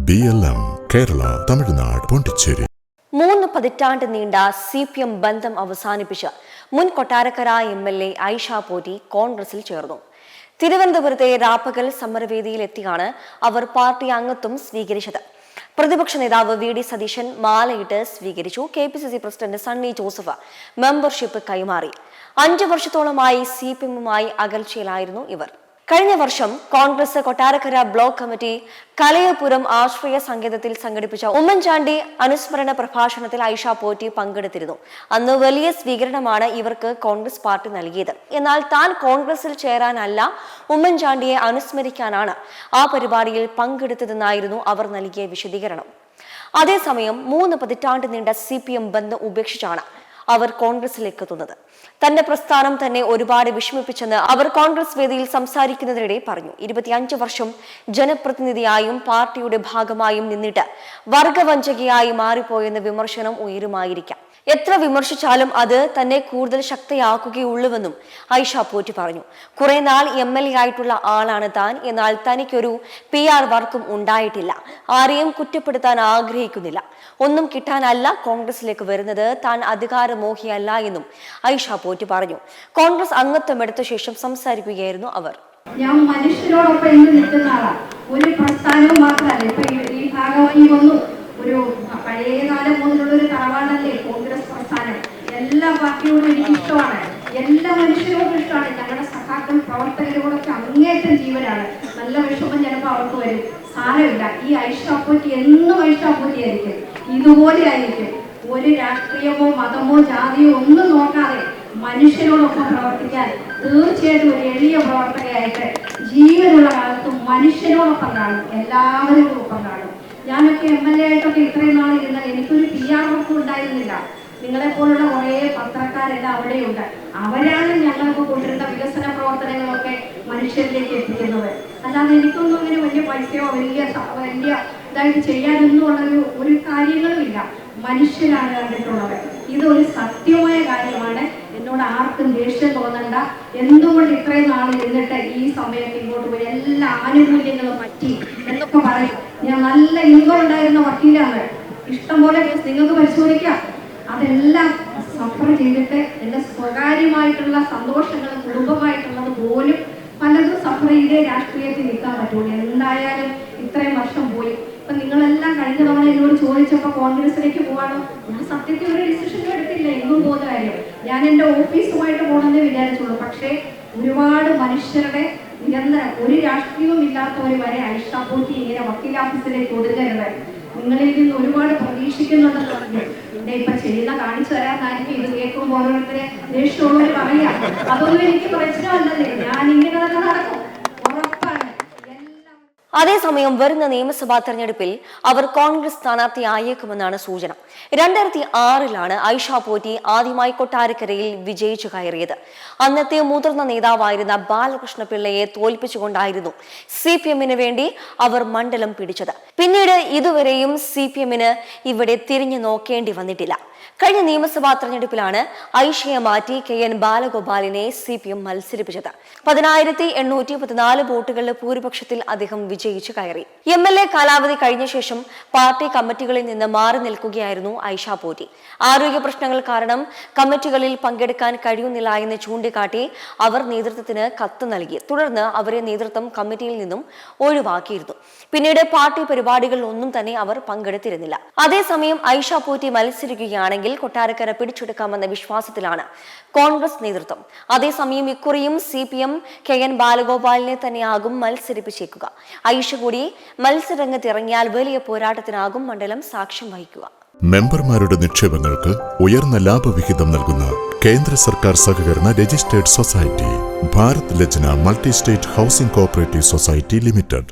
BLM Kerala Tamil Nadu Pondicherry 3 പതിറ്റാണ്ട് നീണ്ട CPM ബന്ധം അവസാനിപ്പിച്ച് മുൻ കൊട്ടാരക്കര MLA ഐഷ പോറ്റി കോൺഗ്രസിൽ ചേർന്നു. തിരുവനന്തപുരത്തെ രാപ്പകൽ സമരവേദിയിലെത്തിയാണ് അവർ പാർട്ടി അംഗത്വം സ്വീകരിച്ചത്. പ്രതിപക്ഷ നേതാവ് VD സതീശൻ മാലയിട്ട് സ്വീകരിച്ചു. KPCC president Sunny Joseph membership കൈമാറി. 5 വർഷത്തോളമായി CPMുമായി അകൽച്ചയിലായിരുന്നു ഇവർ. കഴിഞ്ഞ വർഷം കോൺഗ്രസ് കൊട്ടാരക്കര ബ്ലോക്ക് കമ്മിറ്റി കലയപുരം ആശ്രയ സങ്കേതത്തിൽ സംഘടിപ്പിച്ച ഉമ്മൻചാണ്ടി അനുസ്മരണ പ്രഭാഷണത്തിൽ ഐഷ പോറ്റി പങ്കെടുത്തിരുന്നു. അന്ന് വലിയ സ്വീകരണമാണ് ഇവർക്ക് കോൺഗ്രസ് പാർട്ടി നൽകിയത്. എന്നാൽ താൻ കോൺഗ്രസിൽ ചേരാനല്ല, ഉമ്മൻചാണ്ടിയെ അനുസ്മരിക്കാനാണ് ആ പരിപാടിയിൽ പങ്കെടുത്തതെന്നായിരുന്നു അവർ നൽകിയ വിശദീകരണം. അതേസമയം 3 പതിറ്റാണ്ട് നീണ്ട CPM ബന്ധം ഉപേക്ഷിച്ചാണ് അവർ കോൺഗ്രസിലേക്ക് എത്തുന്നത്. തന്റെ പ്രസ്ഥാനം തന്നെ ഒരുപാട് വിഷമിപ്പിച്ചെന്ന് അവർ കോൺഗ്രസ് വേദിയിൽ സംസാരിക്കുന്നതിനിടെ പറഞ്ഞു. 25 വർഷം ജനപ്രതിനിധിയായും പാർട്ടിയുടെ ഭാഗമായും നിന്നിട്ട് വർഗവഞ്ചകയായി മാറിപ്പോയെന്ന വിമർശനം ഉയരുമായിരിക്കാം. എത്ര വിമർശിച്ചാലും അത് തന്നെ കൂടുതൽ ശക്തിയാക്കുകയുള്ളൂവെന്നും ഐഷ പോറ്റി പറഞ്ഞു. കുറെ നാൾ MLA ആയിട്ടുള്ള ആളാണ് താൻ, എന്നാൽ തനിക്കൊരു PR വർക്കും ഉണ്ടായിട്ടില്ല. ആരെയും കുറ്റപ്പെടുത്താൻ ആഗ്രഹിക്കുന്നില്ല. ഒന്നും കിട്ടാനല്ല കോൺഗ്രസിലേക്ക് വരുന്നത്. താൻ അധികാരമോഹിയല്ല എന്നും ഐഷ പോറ്റി പറഞ്ഞു. കോൺഗ്രസ് അംഗത്വം എടുത്ത ശേഷം സംസാരിക്കുകയായിരുന്നു അവർ. ഞാൻ മനുഷ്യരോടൊപ്പം ഇന്ന് നിൽക്കുന്ന ആളാണ്. ഒരു പ്രസ്ഥാനവും മാത്രമല്ല. ഇപ്പൊ ഈ ഭാഗമായി വന്നു ഒരു പഴയ കാലം മുതലുള്ള ഒരു തറവാടല്ലേ കോൺഗ്രസ് പ്രസ്ഥാനം. എല്ലാ പാർട്ടിയോടും എനിക്ക് ഇഷ്ടമാണ്, എല്ലാ മനുഷ്യരോടും ഇഷ്ടമാണ്. ഞങ്ങളുടെ സഖാക്കൾ പ്രവർത്തകരോടൊക്കെ അങ്ങേറ്റം ജീവനാണ്. നല്ല വിഷമം ചിലപ്പോൾ അവർക്ക് വരും, സാരമില്ല. ഈ ഐഷ പോറ്റി എന്നും ഐഷ പോറ്റി ആയിരിക്കും, ഇതുപോലെ ആയിരിക്കും. ഒരു രാഷ്ട്രീയമോ മതമോ ജാതിയോ ഒന്നും നോക്കാതെ മനുഷ്യരോടൊപ്പം പ്രവർത്തിക്കാൻ തീർച്ചയായിട്ടും ഒരു എളിയ പ്രവർത്തകയായിട്ട് ജീവനുള്ള കാലത്തും മനുഷ്യരോടൊപ്പം കാണും, എല്ലാവരും ഒപ്പം കാണും. ഞാനൊക്കെ MLA ആയിട്ടൊക്കെ ഇത്രയും നാൾ ഇരുന്നാൽ എനിക്കൊരു PR വർക്കും ഉണ്ടായിരുന്നില്ല. നിങ്ങളെപ്പോലുള്ള കുറേ പത്രക്കാരെല്ലാം അവിടെയുണ്ട്. അവരാണ് ഞങ്ങൾക്ക് കൊണ്ടിരുന്ന വികസന പ്രവർത്തനങ്ങളൊക്കെ മനുഷ്യരിലേക്ക് എത്തിക്കുന്നത്. അല്ലാതെ എനിക്കൊന്നും അങ്ങനെ വലിയ പൈസയോ വലിയ ഇതായിട്ട് ചെയ്യാനൊന്നും ഒരു കാര്യങ്ങളും ഇല്ല. മനുഷ്യരാണ് കണ്ടിട്ടുള്ളത്. ഇതൊരു സത്യമായ കാര്യമാണ്. എന്നോട് ആർക്കും ദേഷ്യം തോന്നണ്ട. എന്തുകൊണ്ട് ഇത്രയും നാൾ ഇരുന്നിട്ട് ഈ സമയത്ത് ഇങ്ങോട്ട് പോയി എല്ലാ ആനുകൂല്യങ്ങളും പറ്റി എന്നൊക്കെ പറയും. ഞാൻ നല്ല ഇൻകം ഉണ്ടായിരുന്ന വക്കീലാണ്. ഇഷ്ടംപോലെ കേസ് നിങ്ങൾക്ക് പരിശോധിക്കാം. അതെല്ലാം സഫർ ചെയ്തിട്ട് എൻ്റെ സ്വകാര്യമായിട്ടുള്ള സന്തോഷങ്ങളും കുടുംബമായിട്ടുള്ളത് പോലും പലതും സഫർ ചെയ്തേ രാഷ്ട്രീയത്തിൽ നിൽക്കാൻ പറ്റുള്ളൂ. എന്തായാലും ഇത്രയും വർഷം പോയി. ഇപ്പൊ നിങ്ങളെല്ലാം കഴിഞ്ഞ തവണ എന്നോട് ചോദിച്ചപ്പോൾ കോൺഗ്രസിലേക്ക് പോകാനോ, ഞാൻ സത്യത്തിൽ ഒരു ഡിസിഷനും എടുത്തില്ല. എങ്ങും പോകുന്ന കാര്യം ഞാൻ എൻ്റെ ഓഫീസുമായിട്ട് പോകണമെന്നേ വിചാരിച്ചുള്ളൂ. പക്ഷേ ഒരുപാട് മനുഷ്യരുടെ നിരന്തരം ഒരു രാഷ്ട്രീയവും ഇല്ലാത്തവർ വരെ ഐഷ പോറ്റി ഇങ്ങനെ വക്കീലാഫീസിലേക്ക് ഒതുങ്ങരുത്. നിങ്ങളിൽ നിന്ന് ഒരുപാട് പ്രതീക്ഷിക്കുന്നുണ്ടെന്ന് പറഞ്ഞു. എന്നെ ഇപ്പൊ ചെയ്യുന്ന കാണിച്ചു തരാന്നായിരിക്കും ഇത് കേൾക്കുമ്പോൾ ഓരോരുത്തരെ ദേഷ്യമുള്ളവർ പറയാം. അതൊന്നും എനിക്ക് പ്രശ്നമല്ലല്ലേ. ഞാൻ ഇങ്ങനെ തന്നെ നടക്കും, ഉറപ്പാണ്. അതേസമയം വരുന്ന നിയമസഭാ തെരഞ്ഞെടുപ്പിൽ അവർ കോൺഗ്രസ് സ്ഥാനാർത്ഥിയായേക്കുമെന്നാണ് സൂചന. 2006 ഐഷ പോറ്റി ആദ്യമായി കൊട്ടാരക്കരയിൽ വിജയിച്ചു കയറിയത്. അന്നത്തെ മുതിർന്ന നേതാവായിരുന്ന ബാലകൃഷ്ണ പിള്ളയെ തോൽപ്പിച്ചുകൊണ്ടായിരുന്നു CPMന് വേണ്ടി അവർ മണ്ഡലം പിടിച്ചത്. പിന്നീട് ഇതുവരെയും CPMന് ഇവിടെ തിരിഞ്ഞു നോക്കേണ്ടി വന്നിട്ടില്ല. കഴിഞ്ഞ നിയമസഭാ തെരഞ്ഞെടുപ്പിലാണ് ഐഷയെ മാറ്റി KN ബാലഗോപാലിനെ CPM മത്സരിപ്പിച്ചത്. 10,814 വോട്ടുകളുടെ ഭൂരിപക്ഷത്തിൽ അദ്ദേഹം വിജയിച്ചു കയറി. MLA കാലാവധി കഴിഞ്ഞ ശേഷം പാർട്ടി കമ്മിറ്റികളിൽ നിന്ന് മാറി നിൽക്കുകയായിരുന്നു ഐഷ പോറ്റി. ആരോഗ്യ പ്രശ്നങ്ങൾ കാരണം കമ്മിറ്റികളിൽ പങ്കെടുക്കാൻ കഴിയുന്നില്ല എന്ന് ചൂണ്ടിക്കാട്ടി അവർ നേതൃത്വത്തിന് കത്ത് നൽകി. തുടർന്ന് അവരെ നേതൃത്വം കമ്മിറ്റിയിൽ നിന്നും ഒഴിവാക്കിയിരുന്നു. പിന്നീട് പാർട്ടി പരിപാടികളിൽ ഒന്നും തന്നെ അവർ പങ്കെടുത്തിരുന്നില്ല. അതേസമയം ഐഷ പോറ്റി മത്സരിക്കുകയാണെങ്കിൽ കൊട്ടാരക്കര പിടിച്ചെടുക്കാമെന്ന വിശ്വാസത്തിലാണ് കോൺഗ്രസ് നേതൃത്വം. അതേസമയം ഇക്കുറിയും CPM KN ബാലഗോപാലിനെ തന്നെയാകും മത്സരിപ്പിച്ചേക്കുക. ഐഷ കൂടി മത്സരരംഗത്തിറങ്ങിയാൽ വലിയ പോരാട്ടത്തിനാകും മണ്ഡലം സാക്ഷ്യം വഹിക്കുക. മെമ്പർമാരുടെ നിക്ഷേപങ്ങൾക്ക് ഉയർന്ന ലാഭവിഹിതം നൽകുന്ന കേന്ദ്ര സർക്കാർ സഹകരണ registered society Bharat Lajna multi state housing cooperative society limited.